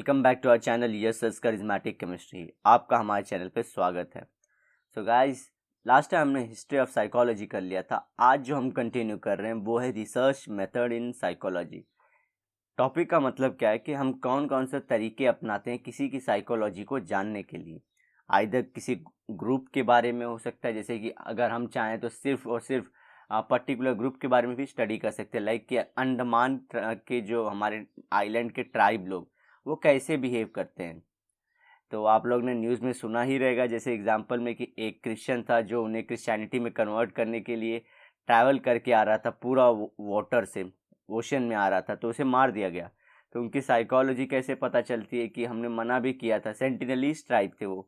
Welcome back to our channel yes such charismatic chemistry. आपका हमारे channel पे स्वागत है। सो गाइस, लास्ट टाइम हमने हिस्ट्री ऑफ साइकोलॉजी कर लिया था। आज जो हम कंटिन्यू कर रहे हैं वो है research method in psychology. Topic का मतलब क्या है कि हम कौन कौन से तरीके अपनाते हैं किसी की साइकोलॉजी को जानने के लिए। आइदर किसी ग्रुप के बारे में हो सकता है, जैसे कि अगर हम चाहें तो सिर्फ और सिर्फ पर्टिकुलर ग्रुप के बारे में भी स्टडी कर सकते हैं। लाइक कि अंडमान के जो हमारे आइलैंड के ट्राइब लोग वो कैसे बिहेव करते हैं। तो आप लोग ने न्यूज़ में सुना ही रहेगा, जैसे एग्जांपल में कि एक क्रिश्चियन था जो उन्हें क्रिश्चियनिटी में कन्वर्ट करने के लिए ट्रैवल करके आ रहा था, पूरा वाटर से ओशन में आ रहा था, तो उसे मार दिया गया। तो उनकी साइकोलॉजी कैसे पता चलती है कि हमने मना भी किया था, सेंटिनलीज ट्राइब थे वो,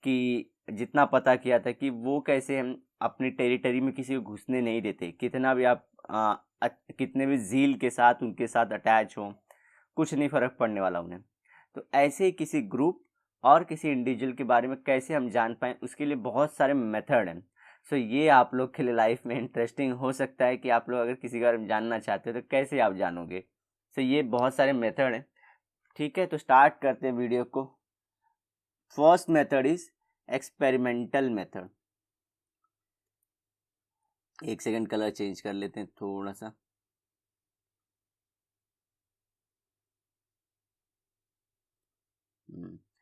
कि जितना पता किया था कि वो कैसे हम अपनी टेरिटरी में किसी को घुसने नहीं देते, कितना भी आप कितने भी जील के साथ उनके साथ अटैच हो, कुछ नहीं फ़र्क पड़ने वाला उन्हें। तो ऐसे ही किसी ग्रुप और किसी इंडिविजुअल के बारे में कैसे हम जान पाएँ, उसके लिए बहुत सारे मेथड हैं। सो ये आप लोग के लिए लाइफ में इंटरेस्टिंग हो सकता है कि आप लोग अगर किसी के बारे में जानना चाहते हो तो कैसे आप जानोगे। सो ये बहुत सारे मेथड हैं। ठीक है, तो स्टार्ट करते हैं वीडियो को। First method is experimental method. एक सेकंड, कलर चेंज कर लेते हैं थोड़ा सा।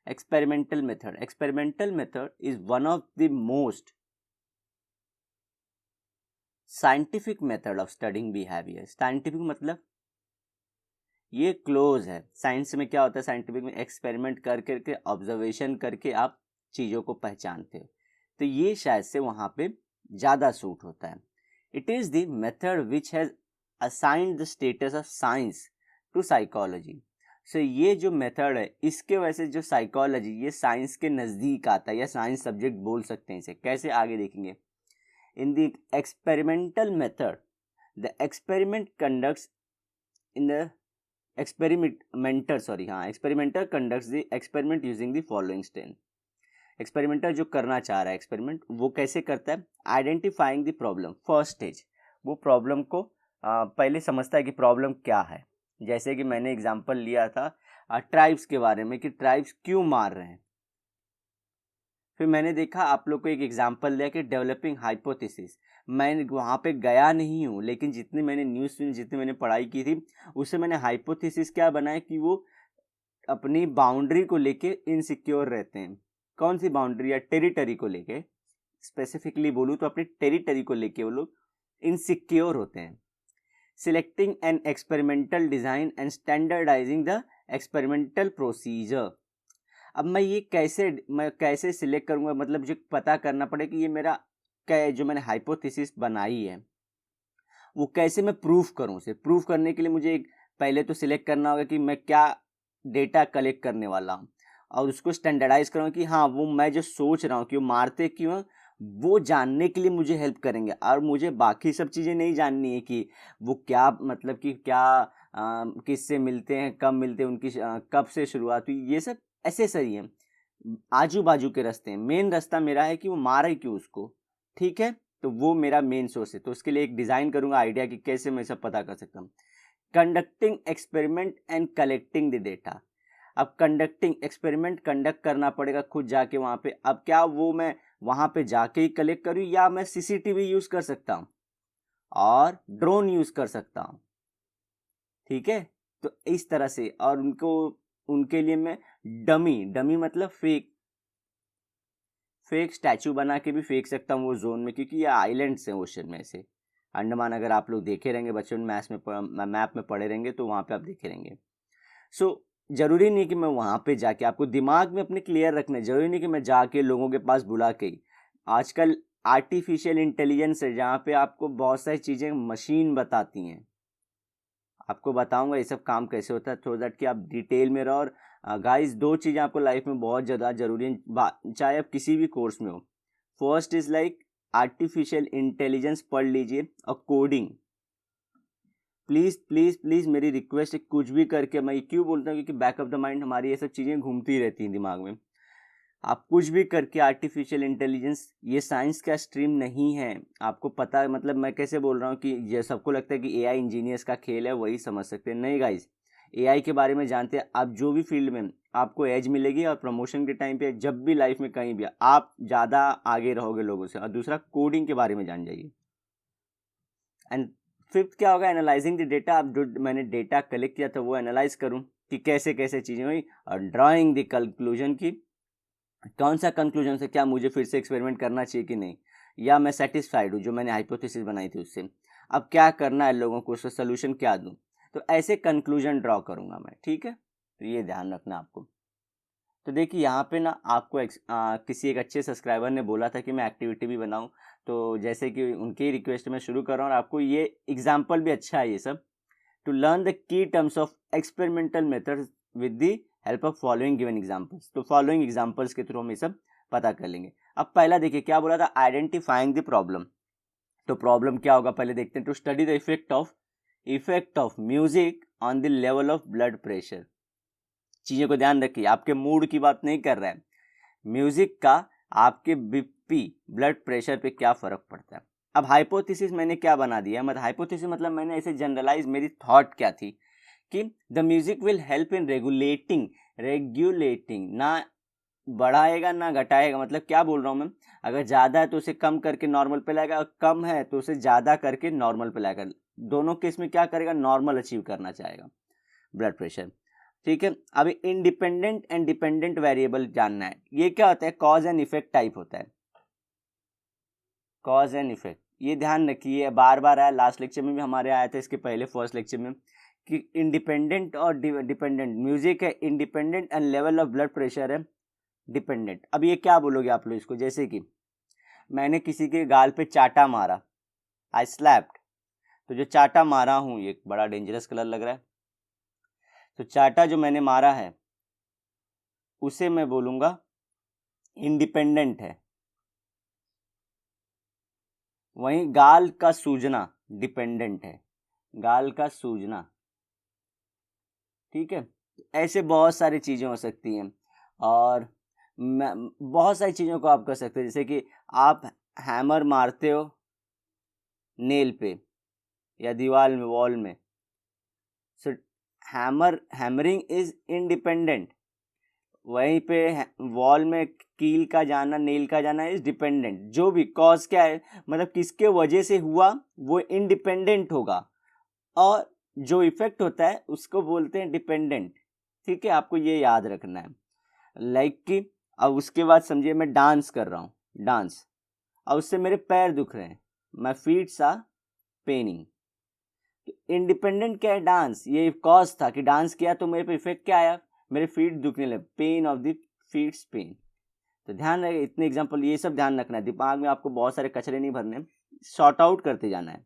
Experimental method is one of the most scientific method of studying behavior. Scientific मतलब ये क्लोज है। साइंस में क्या होता है, साइंटिफिक में एक्सपेरिमेंट कर करके ऑब्जर्वेशन करके आप चीज़ों को पहचानते हो, तो ये शायद से वहाँ पे ज़्यादा सूट होता है। It is the method which has assigned the status of science to psychology. So ये जो मेथड है, इसके वजह से जो साइकोलॉजी ये साइंस के नज़दीक आता है, या साइंस सब्जेक्ट बोल सकते हैं इसे। कैसे, आगे देखेंगे। In the experimental method the experiment conducts in the experimenter conducts the experiment using the following step. Experimenter जो करना चाह रहा है एक्सपेरिमेंट, वो कैसे करता है, identifying the problem. First stage, वो प्रॉब्लम को पहले समझता है कि प्रॉब्लम क्या है। जैसे कि मैंने एग्जांपल लिया था ट्राइब्स के बारे में कि ट्राइब्स क्यों मार रहे हैं। फिर मैंने देखा, आप लोग को एक एग्जांपल दिया कि डेवलपिंग हाइपोथेसिस। मैं वहाँ पे गया नहीं हूँ, लेकिन जितनी मैंने न्यूज़ सुनी, जितनी मैंने पढ़ाई की थी, उससे मैंने हाइपोथेसिस क्या बनाया कि वो अपनी बाउंड्री को लेके इनसिक्योर रहते हैं। कौन सी बाउंड्री, या टेरिटरी को लेके, स्पेसिफिकली बोलूँ तो अपनी टेरिटरी को लेके वो लोग इनसिक्योर होते हैं। Selecting an experimental design and standardising the experimental procedure. अब मैं कैसे सिलेक्ट करूँगा, मतलब मुझे पता करना पड़े कि ये मेरा जो मैंने हाइपोथेसिस बनाई है वो कैसे मैं प्रूफ करूँ। उसे प्रूफ करने के लिए मुझे पहले तो सिलेक्ट करना होगा कि मैं क्या डेटा कलेक्ट करने वाला हूँ, और उसको स्टैंडर्डाइज करूँगा कि हाँ, वो मैं जो सोच रहा हूँ कि वो मारते क्यों हैं, वो जानने के लिए मुझे हेल्प करेंगे। और मुझे बाकी सब चीज़ें नहीं जाननी है कि वो क्या, मतलब कि क्या किससे मिलते हैं, कब मिलते हैं, उनकी कब से शुरुआत हुई, ये सब एसेसरी है, आजू बाजू के रास्ते हैं। मेन रास्ता मेरा है कि वो मारे क्यों उसको। ठीक है, तो वो मेरा मेन सोर्स है। तो उसके लिए एक डिज़ाइन करूँगा आइडिया कि कैसे मैं सब पता कर सकता हूँ। Conducting experiment and collecting the data. अब कंडक्टिंग एक्सपेरिमेंट कंडक्ट करना पड़ेगा खुद जाके वहाँ पे। अब क्या वो मैं वहाँ पे जाके ही कलेक्ट करूँ, या मैं सीसीटीवी यूज़ कर सकता हूँ और ड्रोन यूज़ कर सकता हूँ। ठीक है, तो इस तरह से। और उनके लिए मैं डमी मतलब फेक स्टैचू बना के भी फेंक सकता हूँ वो जोन में, क्योंकि ये आइलैंड्स हैं ओशन में से। अंडमान अगर आप लोग देखे रहेंगे बच्चों में, मैप में पढ़े रहेंगे, तो वहाँ पे आप देखे रहेंगे। सो ज़रूरी नहीं कि मैं वहाँ पे जाके, आपको दिमाग में अपने क्लियर रखना है, ज़रूरी नहीं कि मैं जाके लोगों के पास बुला के ही। आजकल आर्टिफिशियल इंटेलिजेंस है, जहाँ पे आपको बहुत सारी चीज़ें मशीन बताती हैं। आपको बताऊंगा ये सब काम कैसे होता है, थोड़ा दैट कि आप डिटेल में रहो। और गाइस, दो चीज़ें आपको लाइफ में बहुत ज़्यादा ज़रूरी हैं, चाहे आप किसी भी कोर्स में हो। First is like artificial intelligence पढ़ लीजिए, और कोडिंग। प्लीज़ प्लीज़ प्लीज़ मेरी रिक्वेस्ट है, कुछ भी करके, मैं क्यों बोलता हूँ क्योंकि बैक ऑफ द माइंड हमारी ये सब चीज़ें घूमती रहती हैं दिमाग में। आप कुछ भी करके आर्टिफिशियल इंटेलिजेंस, ये साइंस का स्ट्रीम नहीं है, आपको पता है। मतलब मैं कैसे बोल रहा हूँ कि ये सबको लगता है कि एआई इंजीनियर्स का खेल है, वही समझ सकते हैं। नहीं गाइज, एआई के बारे में जानते हैं, आप जो भी फील्ड में आपको एज मिलेगी और प्रमोशन के टाइम पे जब भी लाइफ में कहीं भी आप ज़्यादा आगे रहोगे लोगों से। और दूसरा कोडिंग के बारे में जान जाइए। एंड फिफ्थ क्या होगा, एनालाइजिंग द डेटा। अब जो मैंने डेटा कलेक्ट किया था वो एनालाइज करूँ कि कैसे कैसे चीज़ें हुई, और ड्राइंग द कंक्लूजन की कौन सा कंक्लूजन से क्या मुझे फिर से एक्सपेरिमेंट करना चाहिए कि नहीं, या मैं सेटिस्फाइड हूँ जो मैंने हाइपोथेसिस बनाई थी उससे, अब क्या करना है लोगों को, उसका सोल्यूशन क्या दूँ। तो ऐसे कंक्लूजन ड्रॉ करूँगा मैं, ठीक है। तो ये ध्यान रखना आपको। तो देखिए यहाँ पे ना आपको किसी एक अच्छे सब्सक्राइबर ने बोला था कि मैं एक्टिविटी भी बनाऊँ, तो जैसे कि उनके रिक्वेस्ट में शुरू कर रहा हूँ, और आपको ये एग्जाम्पल भी अच्छा है ये सब। To learn the key terms of experimental method with the help of following given examples. तो फॉलोइंग एग्जाम्पल्स के थ्रू हम ये सब पता कर लेंगे। अब पहला देखिए क्या बोला था, आइडेंटिफाइंग द प्रॉब्लम। तो प्रॉब्लम क्या होगा पहले देखते हैं। To study the effect of music on the level of blood pressure. चीज़ों को ध्यान रखिए, आपके मूड की बात नहीं कर रहा है, म्यूजिक का आपके बीपी ब्लड प्रेशर पे क्या फ़र्क पड़ता है। अब हाइपोथेसिस मैंने क्या बना दिया, मतलब हाइपोथेसिस मतलब मैंने ऐसे जनरलाइज, मेरी थॉट क्या थी कि the music will help in regulating, ना बढ़ाएगा ना घटाएगा। मतलब क्या बोल रहा हूँ मैं, अगर ज़्यादा है तो उसे कम करके नॉर्मल पे लाएगा, और कम है तो उसे ज़्यादा करके नॉर्मल पे लाएगा। दोनों केस में क्या करेगा, नॉर्मल अचीव करना चाहेगा ब्लड प्रेशर, ठीक है। अभी इंडिपेंडेंट एंड डिपेंडेंट वेरिएबल जानना है। ये क्या होता है, कॉज एंड इफेक्ट टाइप होता है, कॉज एंड इफेक्ट। ये ध्यान रखिए, बार बार आया, लास्ट लेक्चर में भी हमारे आया था, इसके पहले फर्स्ट लेक्चर में, कि इंडिपेंडेंट और डिपेंडेंट, म्यूजिक है independent and level of blood pressure है डिपेंडेंट। अब ये क्या बोलोगे आप लोग इसको, जैसे कि मैंने किसी के गाल पे चाटा मारा, आई स्लैप्ड। तो जो चाटा मारा हूँ, ये बड़ा डेंजरस कलर लग रहा है, तो चाटा जो मैंने मारा है उसे मैं बोलूँगा इंडिपेंडेंट है। वहीं गाल का सूजना डिपेंडेंट है, गाल का सूजना, ठीक है। ऐसे बहुत सारी चीज़ें हो सकती हैं, और बहुत सारी चीज़ों को आप कर सकते हैं, जैसे कि आप हैमर मारते हो नेल पे या दीवार में, वॉल में, सो हैमरिंग इज इंडिपेंडेंट। वहीं पे वॉल में कील का जाना, नेल का जाना इज डिपेंडेंट। जो भी कॉज क्या है, मतलब किसके वजह से हुआ वो इंडिपेंडेंट होगा, और जो इफेक्ट होता है उसको बोलते हैं डिपेंडेंट, ठीक है। आपको ये याद रखना है। लाइक कि अब उसके बाद समझिए मैं डांस कर रहा हूँ, डांस, और उससे मेरे पैर दुख रहे हैं, माई फीट्स आर पेनिंग। तो इंडिपेंडेंट क्या है, डांस, ये कॉज था कि डांस किया तो मेरे पे इफेक्ट क्या आया, मेरे फीट दुखने लगे, pain of the feets pain. तो ध्यान रहे, इतने एग्जांपल ये सब ध्यान रखना है, दिमाग में आपको बहुत सारे कचरे नहीं भरने, शॉर्ट आउट करते जाना है।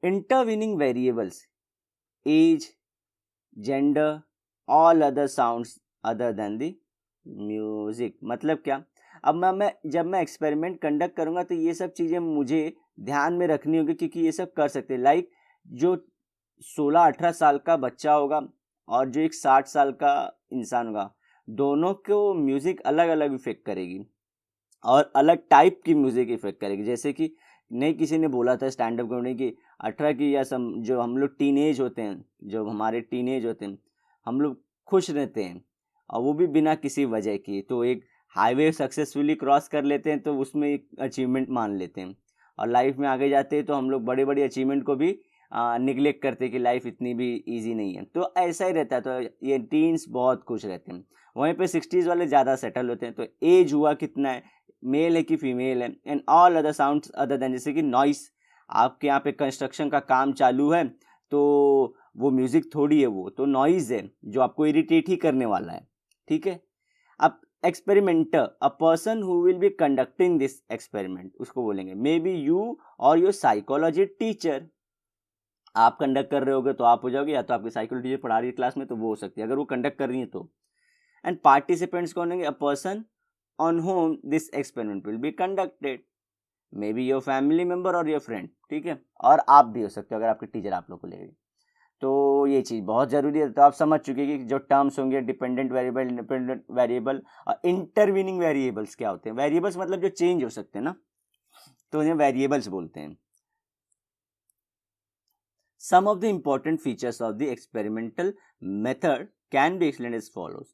Intervening variables, age, gender, all other sounds other than the music. मतलब क्या, अब मैं जब मैं एक्सपेरिमेंट कंडक्ट करूंगा तो ये सब चीज़ें मुझे ध्यान में रखनी होगी, क्योंकि ये सब कर सकते हैं। लाइक जो 16-18 साल का बच्चा होगा और जो एक 60 साल का इंसान होगा, दोनों को म्यूज़िक अलग अलग इफेक्ट करेगी, और अलग टाइप की म्यूज़िक इफेक्ट करेगी। जैसे कि नहीं, किसी ने बोला था स्टैंड अप कॉमेडी की 18 की या जो हम लोग टीनेज होते हैं, जो हमारे टीनेज होते हैं, हम लोग खुश रहते हैं, और वो भी बिना किसी वजह की। तो एक हाईवे सक्सेसफुली क्रॉस कर लेते हैं तो उसमें एक अचीवमेंट मान लेते हैं, और लाइफ में आगे जाते हैं तो हम लोग बड़े बड़े अचीवमेंट को भी निगलेक्ट करते हैं कि लाइफ इतनी भी ईजी नहीं है। तो ऐसा ही रहता है। तो ये टीन्स बहुत खुश रहते हैं, वहीं पे 60s वाले ज़्यादा सेटल होते हैं। तो एज हुआ कितना है, मेल है कि फीमेल है, and all other sounds other then, जैसे कि नॉइस, आपके यहाँ पे कंस्ट्रक्शन का काम चालू है तो वो म्यूज़िक थोड़ी है, वो तो नॉइज़ है जो आपको इरिटेट ही करने वाला है, ठीक है। अब experimenter, a person who will be conducting this experiment, उसको बोलेंगे मे बी यू और योर साइकोलॉजी टीचर। आप कंडक्ट कर रहे होगे तो आप हो जाओगे, या तो आपकी साइकोलॉजी टीचर पढ़ा रही है क्लास में तो वो हो सकती है, अगर वो कंडक्ट कर रही है तो। एंड पार्टिसिपेंट्स कौन होंगे, a person on home this experiment will be conducted, may be your family member और योर फ्रेंड, ठीक है। और आप भी हो सकते हो अगर आपके टीचर आप लोग को लेगी। तो ये चीज़ बहुत ज़रूरी है। तो आप समझ चुके हैं कि जो टर्म्स होंगे, डिपेंडेंट वेरिएबल, इंडिपेंडेंट वेरिएबल और इंटरवीनिंग वेरिएबल्स क्या होते हैं। वेरिएबल्स मतलब जो चेंज हो सकते हैं ना, तो उन्हें वेरिएबल्स बोलते हैं। Some of the important features of the experimental method can be explained as follows.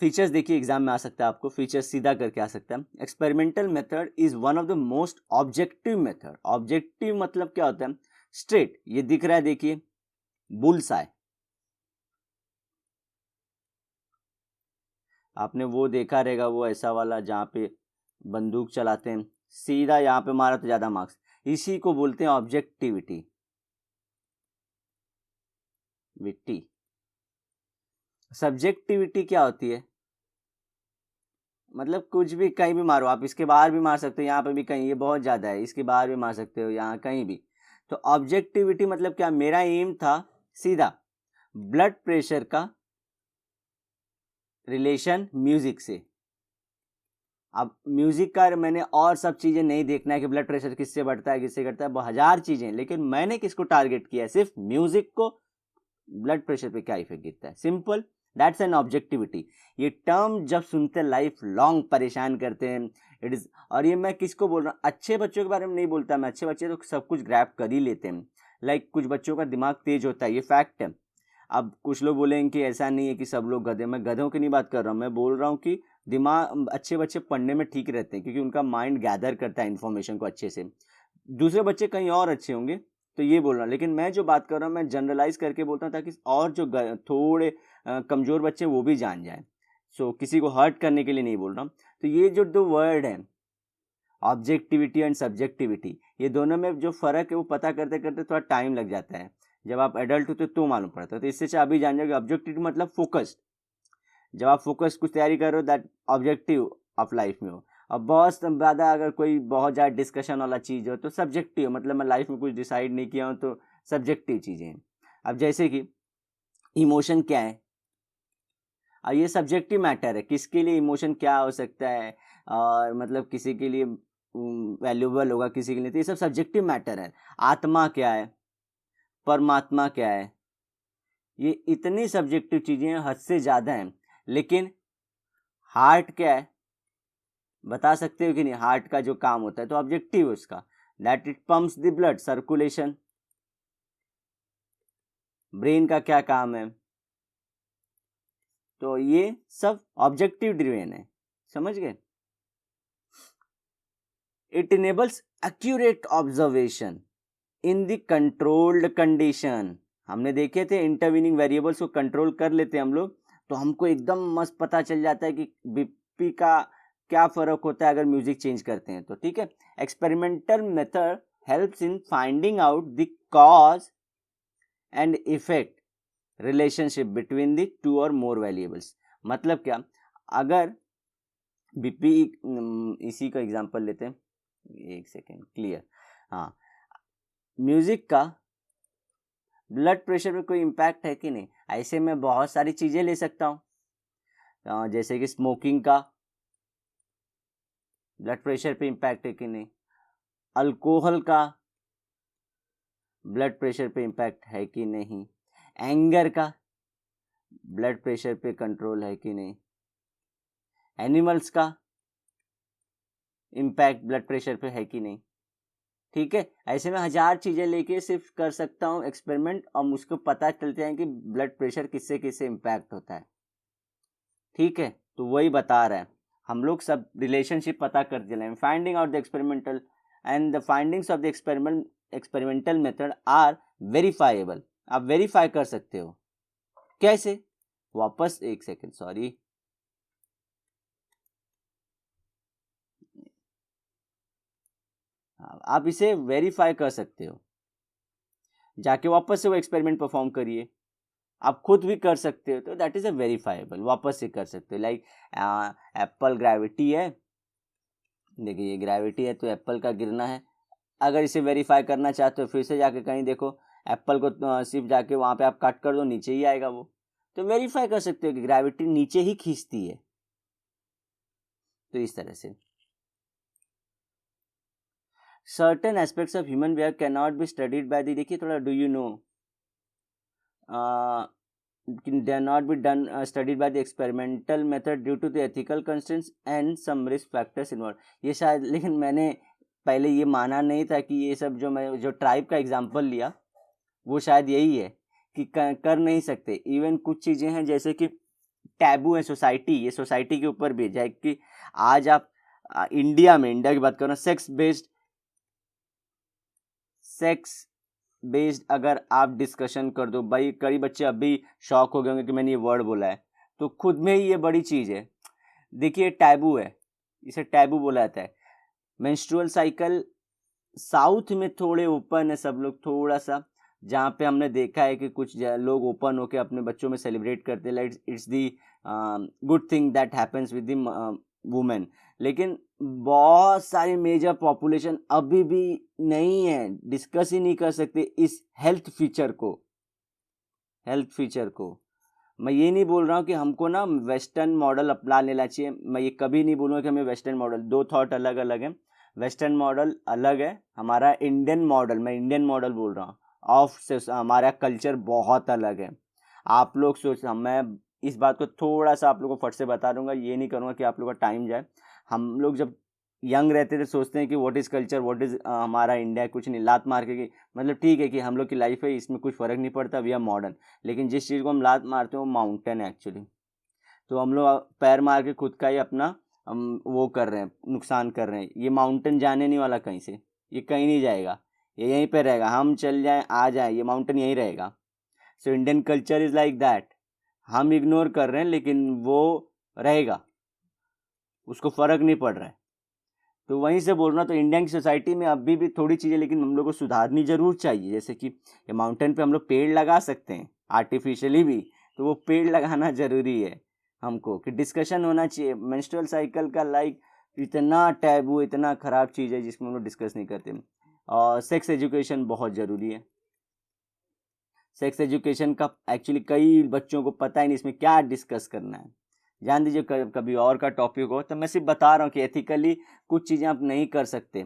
Features देखिए एग्जाम में आ सकता है, आपको फीचर्स सीधा करके आ सकता है. Experimental method is one of the most objective method. Objective मतलब क्या होता है? स्ट्रेट. ये दिख रहा है देखिए, बुल्स आई. आपने वो देखा रहेगा, वो ऐसा वाला जहाँ पे बंदूक चलाते हैं, सीधा यहाँ पे मारा तो ज्यादा मार्क्स. इसी को बोलते हैं ऑब्जेक्टिविटी. विटी. सब्जेक्टिविटी क्या होती है? मतलब कुछ भी कहीं भी मारो आप, इसके बाहर भी मार सकते हो, यहाँ पे भी कहीं, ये बहुत ज़्यादा है, इसके बाहर भी मार सकते हो, यहाँ कहीं भी. तो ऑब्जेक्टिविटी मतलब क्या? मेरा एम था सीधा ब्लड प्रेशर का रिलेशन म्यूजिक से. अब म्यूजिक का मैंने और सब चीज़ें नहीं देखना है कि ब्लड प्रेशर किससे बढ़ता है किससे घटता है, बहुत हजार चीज़ें, लेकिन मैंने किसको टारगेट किया है? सिर्फ म्यूजिक को. ब्लड प्रेशर पे क्या इफेक्ट गिरता है, सिंपल. That's an objectivity. ये टर्म जब सुनते लाइफ लॉन्ग परेशान करते हैं. It is. और ये मैं किसको बोल रहा हूँ? अच्छे बच्चों के बारे में नहीं बोलता मैं. अच्छे बच्चे तो सब कुछ ग्रैब कर ही लेते हैं. लाइक कुछ बच्चों का दिमाग तेज होता है, ये फैक्ट है. अब कुछ लोग बोलेंगे कि ऐसा नहीं है कि सब लोग गधे. मैं गधों की नहीं बात कर रहा हूँ, मैं बोल रहा हूँ कि दिमाग अच्छे बच्चे पढ़ने में ठीक रहते हैं क्योंकि उनका माइंड गैदर करता है इन्फॉर्मेशन को अच्छे से. दूसरे बच्चे कहीं और अच्छे होंगे, तो ये बोल रहा हूँ. लेकिन मैं जो बात कर रहा हूँ मैं जनरलाइज करके बोलता हूँ ताकि और जो थोड़े कमज़ोर बच्चे वो भी जान जाएं. सो किसी को हर्ट करने के लिए नहीं बोल रहा हूँ. तो ये जो दो वर्ड हैं, ऑब्जेक्टिविटी एंड सब्जेक्टिविटी, ये दोनों में जो फ़र्क है वो पता करते करते थोड़ा टाइम लग जाता है. जब आप एडल्ट होते तो मालूम पड़ता है. तो इससे अभी जान जाओगे ऑब्जेक्टिव मतलब फोकस्ड. जब आप फोकस कुछ तैयारी कर रहे हो, दैट ऑब्जेक्टिव ऑफ लाइफ में हो. अब बहुत ज़्यादा अगर कोई बहुत ज़्यादा डिस्कशन वाला चीज़ हो तो सब्जेक्टिव, मतलब मैं लाइफ में कुछ डिसाइड नहीं किया हूँ तो सब्जेक्टिव चीज़ें हैं. अब जैसे कि इमोशन क्या है, और ये सब्जेक्टिव मैटर है, किसके लिए इमोशन क्या हो सकता है, और मतलब किसी के लिए वैल्यूबल होगा, किसी के लिए, तो ये सब सब्जेक्टिव मैटर है. आत्मा क्या है, परमात्मा क्या है, ये इतनी सब्जेक्टिव चीज़ें हैं, हद से ज़्यादा हैं. लेकिन हार्ट क्या है, बता सकते हो कि नहीं? हार्ट का जो काम होता है तो ऑब्जेक्टिव उसका, that it pumps the blood circulation. Brain का क्या काम है, तो ये सब ऑब्जेक्टिव ड्रिवेन है. समझ गए? It enables accurate observation in the controlled condition. हमने देखे थे इंटरवीनिंग वेरिएबल्स को कंट्रोल कर लेते हैं हम लोग, तो हमको एकदम मस्त पता चल जाता है कि बीपी का क्या फ़र्क होता है अगर म्यूजिक चेंज करते हैं तो. ठीक है. Experimental method helps in finding out the cause and effect relationship between the two और मोर वेरिएबल्स. मतलब क्या? अगर बीपी, इसी का एग्जांपल लेते हैं, एक सेकेंड, क्लियर. हाँ, म्यूजिक का ब्लड प्रेशर पे कोई इम्पैक्ट है कि नहीं? ऐसे मैं बहुत सारी चीज़ें ले सकता हूँ, जैसे कि स्मोकिंग का ब्लड प्रेशर पे इम्पैक्ट है कि नहीं, अल्कोहल का ब्लड प्रेशर पे इम्पैक्ट है कि नहीं, एंगर का ब्लड प्रेशर पे कंट्रोल है कि नहीं, एनिमल्स का इम्पैक्ट ब्लड प्रेशर पे है कि नहीं. ठीक है. ऐसे में हजार चीज़ें लेके सिर्फ कर सकता हूँ एक्सपेरिमेंट, और मुझको पता चलते हैं कि ब्लड प्रेशर किससे किससे इम्पैक्ट होता है. ठीक है. तो वही बता रहा है, हम लोग सब रिलेशनशिप पता कर दिए. Finding out the experimental and the findings of the experimental method are verifiable. आप वेरीफाई कर सकते हो. कैसे? वापस एक सेकेंड, सॉरी, आप इसे वेरीफाई कर सकते हो. जाके वापस से वो एक्सपेरिमेंट परफॉर्म करिए. आप खुद भी कर सकते हो, तो दैट इज अ वेरीफाइबल. वापस से कर सकते हो. लाइक एप्पल ग्रेविटी है, देखिए ये ग्रेविटी है तो एप्पल का गिरना है. अगर इसे वेरीफाई करना चाहते हो फिर से जाके कहीं देखो, एप्पल को सिर्फ जाके वहाँ पे आप कट कर दो, नीचे ही आएगा वो. तो वेरीफाई कर सकते हो कि ग्रेविटी नीचे ही खींचती है. तो इस तरह से certain aspects of human behaviour can not be studied by the, देखिए थोड़ा, do you know, they are not be done studied by the experimental method due to the ethical constraints and some risk factors involved. ये शायद, लेकिन मैंने पहले ये माना नहीं था कि ये सब, जो मैं जो ट्राइब का एग्जांपल लिया वो शायद यही है कि कर नहीं सकते। इवन कुछ चीज़ें हैं जैसे कि टैबू है सोसाइटी, ये सोसाइटी के ऊपर भी है कि आज आप इंडिया की बात करो ना, सेक्स बेस्ड अगर आप डिस्कशन कर दो भाई, कई बच्चे अभी शॉक हो गए होंगे कि मैंने ये वर्ड बोला है, तो खुद में ही ये बड़ी चीज़ है। देखिए टैबू है, इसे टैबू बोला जाता है। मेंस्ट्रुअल साइकिल साउथ में थोड़े ओपन है सब लोग, थोड़ा सा, जहाँ पे हमने देखा है कि कुछ लोग ओपन होके अपने बच्चों में सेलिब्रेट करते हैं, like it's the good thing that happens with the women. लेकिन बहुत सारी मेजर पॉपुलेशन अभी भी नहीं है, डिस्कस ही नहीं कर सकते इस हेल्थ फीचर को। मैं ये नहीं बोल रहा हूँ कि हमको ना वेस्टर्न मॉडल अपना लेना चाहिए, मैं ये कभी नहीं बोलूँगा कि हमें वेस्टर्न मॉडल, दो थॉट अलग अलग हैं। वेस्टर्न मॉडल अलग है, हमारा इंडियन मॉडल, मैं इंडियन मॉडल बोल रहा हूँ, ऑफ से हमारा कल्चर बहुत अलग है। आप लोग मैं इस बात को थोड़ा सा आप लोगों को फट से बता दूंगा, ये नहीं करूँगा कि आप लोग का टाइम जाए। हम लोग जब यंग रहते थे सोचते हैं कि what is culture, what is हमारा इंडिया, कुछ नहीं, लात मार के कि मतलब ठीक है कि हम लोग की लाइफ है, इसमें कुछ फ़र्क नहीं पड़ता, वी आर मॉडर्न। लेकिन जिस चीज़ को हम लात मारते हैं वो माउंटेन है एक्चुअली। तो हम लोग पैर मार के खुद का ही अपना हम वो कर रहे हैं, नुकसान कर रहे हैं। ये माउंटेन जाने नहीं वाला कहीं से, ये कहीं नहीं जाएगा, ये यहीं पे रहेगा। हम चल जाएं आ जाएं, ये माउंटेन यहीं रहेगा। So Indian culture is like that, हम इग्नोर कर रहे हैं लेकिन वो रहेगा, उसको फ़र्क नहीं पड़ रहा है। तो वहीं से बोल रहा, तो इंडियन की सोसाइटी में अभी भी थोड़ी चीज़ें लेकिन हम लोग को सुधारनी ज़रूर चाहिए। जैसे कि ये माउंटेन पे हम लोग पेड़ लगा सकते हैं आर्टिफिशियली भी, तो वो पेड़ लगाना ज़रूरी है हमको, कि डिस्कशन होना चाहिए मेंस्ट्रुअल साइकिल का। लाइक इतना टैबू, इतना ख़राब चीज़ है जिसमें हम लोग डिस्कस नहीं करते। और सेक्स एजुकेशन बहुत ज़रूरी है। सेक्स एजुकेशन का एक्चुअली कई बच्चों को पता ही नहीं इसमें क्या डिस्कस करना है। जान दीजिए कभी और का टॉपिक हो, तो मैं सिर्फ बता रहा हूँ कि एथिकली कुछ चीज़ें आप नहीं कर सकते।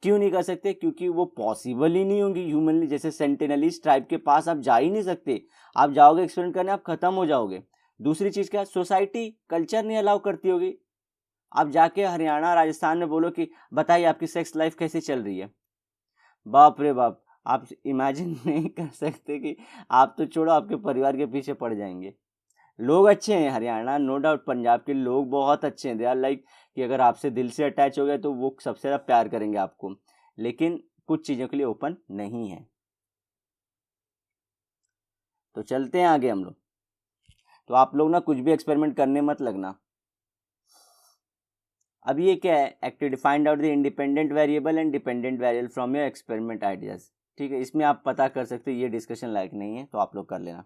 क्यों नहीं कर सकते? क्योंकि वो पॉसिबल ही नहीं होंगी ह्यूमनली। जैसे सेंटिनलीज ट्राइब के पास आप जा ही नहीं सकते, आप जाओगे एक्सपेरिमेंट करने आप खत्म हो जाओगे। दूसरी चीज़ क्या, सोसाइटी कल्चर नहीं अलाउ करती होगी। आप जाके हरियाणा राजस्थान में बोलो कि बताइए आपकी सेक्स लाइफ कैसे चल रही है, बाप रे बाप, आप इमेजिन नहीं कर सकते कि आप तो छोड़ो, आपके परिवार के पीछे पड़ जाएंगे। लोग अच्छे हैं हरियाणा, नो डाउट, पंजाब के लोग बहुत अच्छे हैं, दे आर लाइक कि अगर आपसे दिल से अटैच हो गए तो वो सबसे ज़्यादा प्यार करेंगे आपको। लेकिन कुछ चीज़ों के लिए ओपन नहीं है। तो चलते हैं आगे हम लोग। तो आप लोग ना कुछ भी एक्सपेरिमेंट करने मत लगना। अब ये क्या है, activity find out the independent variable and dependent variable from your experiment ideas. ठीक है, इसमें आप पता कर सकते हो, ये डिस्कशन लायक नहीं है तो आप लोग कर लेना।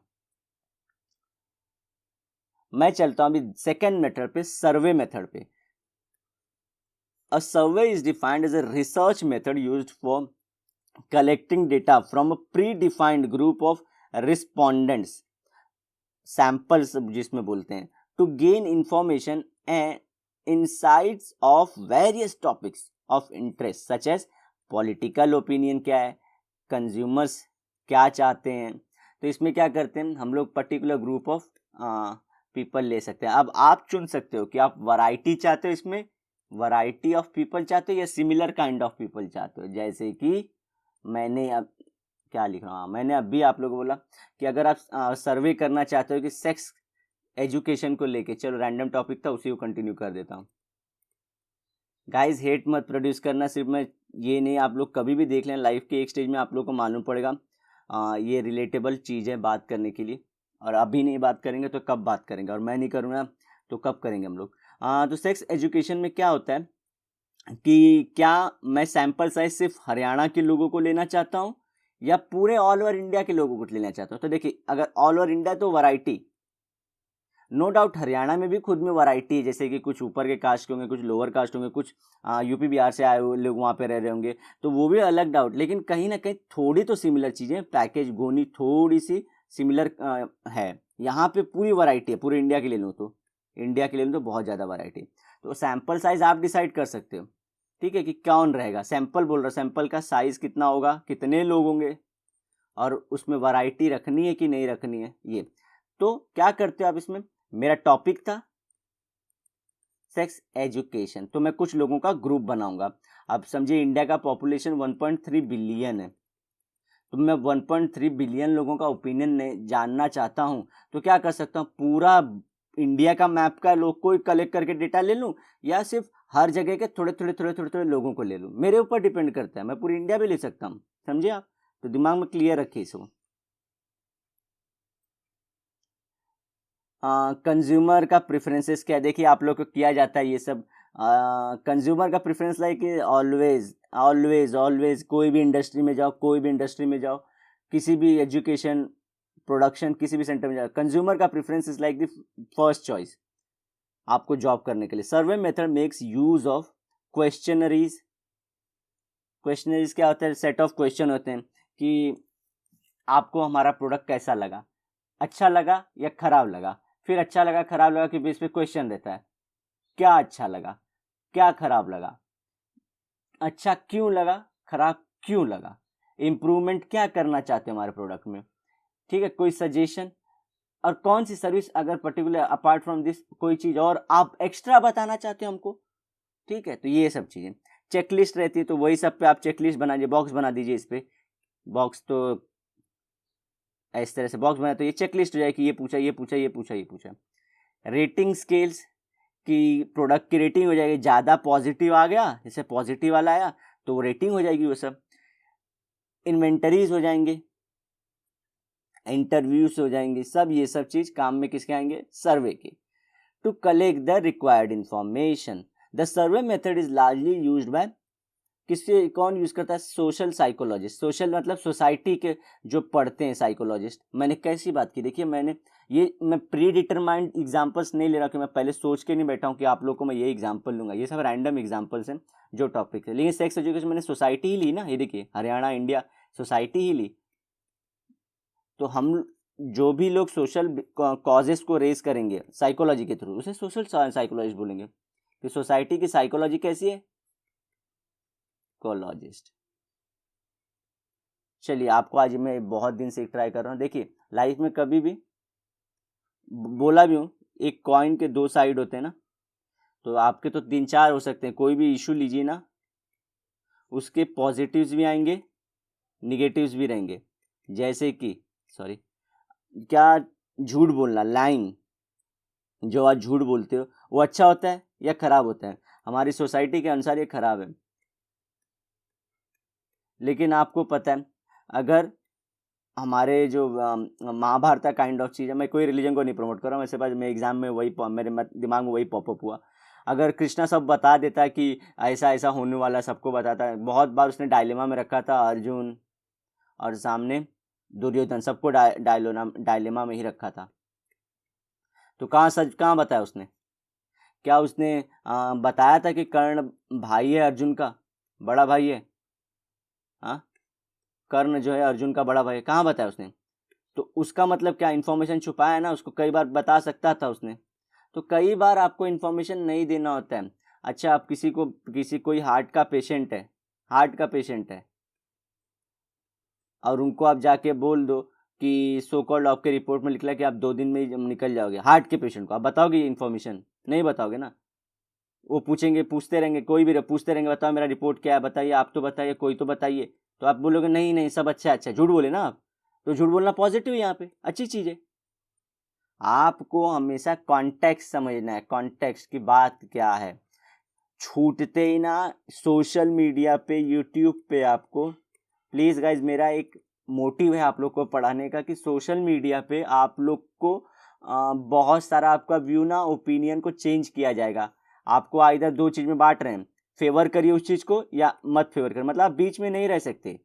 मैं चलता हूँ अभी सेकेंड मेथड पे, सर्वे मेथड पे। A survey is defined as a research method used for collecting data from a predefined group of respondents, samples जिसमें बोलते हैं, to gain information and insights of various topics of interest such as political opinion क्या है, consumers क्या चाहते हैं। तो इसमें क्या करते हैं हम लोग, पर्टिकुलर ग्रुप ऑफ पीपल ले सकते हैं। अब आप चुन सकते हो कि आप वैरायटी चाहते हो, इसमें वैरायटी ऑफ पीपल चाहते हो या सिमिलर काइंड ऑफ पीपल चाहते हो। जैसे कि मैंने अब क्या लिख रहा हूँ, मैंने अभी आप लोगों को बोला कि अगर आप सर्वे करना चाहते हो कि सेक्स एजुकेशन को लेके, चलो रैंडम टॉपिक था उसी को कंटिन्यू कर देता हूँ। गाइस हेट मत प्रोड्यूस करना, सिर्फ मैं ये नहीं, आप लोग कभी भी देख लें लाइफ के एक स्टेज में आप लोग को मालूम पड़ेगा ये रिलेटेबल चीज़ें बात करने के लिए। और अभी नहीं बात करेंगे तो कब बात करेंगे, और मैं नहीं करूँगा तो कब करेंगे हम लोग। तो सेक्स एजुकेशन में क्या होता है कि क्या मैं सैंपल साइज सिर्फ हरियाणा के लोगों को लेना चाहता हूँ या पूरे ऑल ओवर इंडिया के लोगों को लेना चाहता हूँ। तो देखिए, अगर ऑल ओवर इंडिया तो वैरायटी, नो डाउट हरियाणा में भी खुद में वैरायटी है, जैसे कि कुछ ऊपर के कास्ट के होंगे, कुछ लोअर कास्ट होंगे, कुछ यूपी बिहार से आए हुए लोग वहाँ पे रह रहे होंगे, तो वो भी अलग डाउट। लेकिन कहीं ना कहीं थोड़ी तो सिमिलर चीज़ें, पैकेज गोनी थोड़ी सी सिमिलर है। यहाँ पे पूरी वैरायटी है, पूरे इंडिया के लिए लूँ तो, इंडिया के लिए लूँ तो बहुत ज़्यादा वैरायटी। तो सैम्पल साइज आप डिसाइड कर सकते हो, ठीक है, कि कौन रहेगा। सैंपल बोल रहा, सैंपल का साइज़ कितना होगा, कितने लोग होंगे, और उसमें वैरायटी रखनी है कि नहीं रखनी है ये। तो क्या करते हो आप इसमें, मेरा टॉपिक था सेक्स एजुकेशन, तो मैं कुछ लोगों का ग्रुप बनाऊंगा। अब समझिए इंडिया का पॉपुलेशन 1.3 बिलियन है, तो मैं 1.3 बिलियन लोगों का ओपिनियन जानना चाहता हूँ, तो क्या कर सकता हूँ, पूरा इंडिया का मैप का लोग को कलेक्ट करके डेटा ले लूँ, या सिर्फ हर जगह के थोड़े थोड़े थोड़े थोड़े थोड़े लोगों को ले लूँ, मेरे ऊपर डिपेंड करता है। मैं पूरी इंडिया भी ले सकता हूँ, समझे आप? तो दिमाग में क्लियर रखिए इसको। कंज्यूमर का प्रेफरेंसेस क्या है, देखिए आप लोग को किया जाता है ये सब। कंज्यूमर का preference like always always always, कोई भी इंडस्ट्री में जाओ, कोई भी इंडस्ट्री में जाओ, किसी भी एजुकेशन प्रोडक्शन किसी भी सेंटर में जाओ, कंज्यूमर का preference is like the first choice आपको जॉब करने के लिए। Survey method makes use of questionnaires. Questionnaires क्या होता है, सेट ऑफ क्वेश्चन होते हैं कि आपको हमारा प्रोडक्ट कैसा लगा, अच्छा लगा या खराब लगा, फिर अच्छा लगा खराब लगा के बेस पे क्वेश्चन रहता है, क्या अच्छा लगा, क्या खराब लगा, अच्छा क्यों लगा, खराब क्यों लगा, इम्प्रूवमेंट क्या करना चाहते हैं हमारे प्रोडक्ट में, ठीक है, कोई सजेशन, और कौन सी सर्विस अगर पर्टिकुलर अपार्ट फ्रॉम दिस कोई चीज और आप एक्स्ट्रा बताना चाहते हो हमको, ठीक है। तो ये सब चीजें चेकलिस्ट रहती है, तो वही सब पे आप चेकलिस्ट बना दीजिए, बॉक्स बना दीजिए इस पे, बॉक्स तो इस तरह से बॉक्स बना, तो ये चेकलिस्ट हो जाए कि ये पूछा ये पूछा ये पूछा ये पूछा। रेटिंग स्केल्स की प्रोडक्ट की रेटिंग हो जाएगी, ज़्यादा पॉजिटिव आ गया, जैसे पॉजिटिव वाला आया तो वो रेटिंग हो जाएगी वो सब। इन्वेंटरीज हो जाएंगे, इंटरव्यूज हो जाएंगे, सब ये सब चीज़ काम में किसके आएंगे, सर्वे के। To collect the required information, the survey method is largely used by, किससे कौन यूज करता है, सोशल साइकोलॉजिस्ट। सोशल मतलब सोसाइटी के जो पढ़ते हैं साइकोलॉजिस्ट। मैंने कैसी बात की, देखिए मैं प्री डिटरमाइंड एग्जांपल्स नहीं ले रहा कि मैं पहले सोच के नहीं बैठा हूँ कि आप लोगों को मैं ये एग्जांपल लूंगा, ये सब रैंडम एग्जांपल्स हैं जो टॉपिक है। लेकिन सेक्स एजुकेशन मैंने सोसाइटी ही ली ना, ये देखिए हरियाणा इंडिया सोसाइटी ही ली। तो हम जो भी लोग सोशल कॉजेस को रेज करेंगे साइकोलॉजी के थ्रू, उसे सोशल साइकोलॉजिस्ट बोलेंगे। तो सोसाइटी की साइकोलॉजी कैसी है, कोलॉजिस्ट। चलिए आपको आज मैं बहुत दिन से ट्राई कर रहा हूँ। देखिए लाइफ में कभी भी बोला भी हूँ, एक कॉइन के दो साइड होते हैं ना, तो आपके तो 3-4 हो सकते हैं। कोई भी इशू लीजिए ना, उसके पॉजिटिव्स भी आएंगे, निगेटिव्स भी रहेंगे। जैसे कि सॉरी क्या, झूठ बोलना, लाइन, जो आज झूठ बोलते हो वो अच्छा होता है या खराब होता है, हमारी सोसाइटी के अनुसार ये खराब है। लेकिन आपको पता है, अगर हमारे जो महाभारत काइंड ऑफ चीज़ है, मैं कोई रिलीजन को नहीं प्रमोट कर रहा हूँ, वैसे पास मैं एग्जाम में वही मेरे दिमाग में वही पॉपअप हुआ। अगर कृष्णा सब बता देता है कि ऐसा ऐसा होने वाला, सबको बताता है, बहुत बार उसने डायलेमा में रखा था अर्जुन और सामने दुर्योधन, सबको डायलेमा में ही रखा था। तो कहाँ सच कहाँ बताया उसने, क्या उसने बताया था कि कर्ण भाई है अर्जुन का, बड़ा भाई है, हाँ कर्ण जो है अर्जुन का बड़ा भाई है, कहाँ बताया उसने? तो उसका मतलब क्या, इन्फॉर्मेशन छुपाया है ना, उसको कई बार बता सकता था उसने। तो कई बार आपको इन्फॉर्मेशन नहीं देना होता है। अच्छा आप कोई हार्ट का पेशेंट है, हार्ट का पेशेंट है, और उनको आप जाके बोल दो कि सो कॉल्ड आपके रिपोर्ट में निकला कि आप 2 दिन में ही निकल जाओगे, हार्ट के पेशेंट को आप बताओगे ये इन्फॉर्मेशन? नहीं बताओगे ना। वो पूछेंगे, पूछते रहेंगे, कोई भी पूछते रहेंगे, बताओ मेरा रिपोर्ट क्या है, बताइए, आप तो बताइए, कोई तो बताइए। तो आप बोलोगे नहीं नहीं सब अच्छा अच्छा, झूठ बोले ना आप। तो झूठ बोलना पॉजिटिव है, यहाँ पे अच्छी चीज़ है। आपको हमेशा कॉन्टेक्स्ट समझना है, कॉन्टेक्स्ट की बात क्या है। छूटते ही ना सोशल मीडिया पे, यूट्यूब पे, आपको प्लीज़ गाइज, मेरा एक मोटिव है आप लोग को पढ़ाने का कि सोशल मीडिया पे आप लोग को बहुत सारा आपका व्यू ना, ओपिनियन को चेंज किया जाएगा। आपको आइदर 2 चीज़ में बांट रहे हैं, फेवर करिए उस चीज़ को या मत फेवर करिए, मतलब आप बीच में नहीं रह सकते।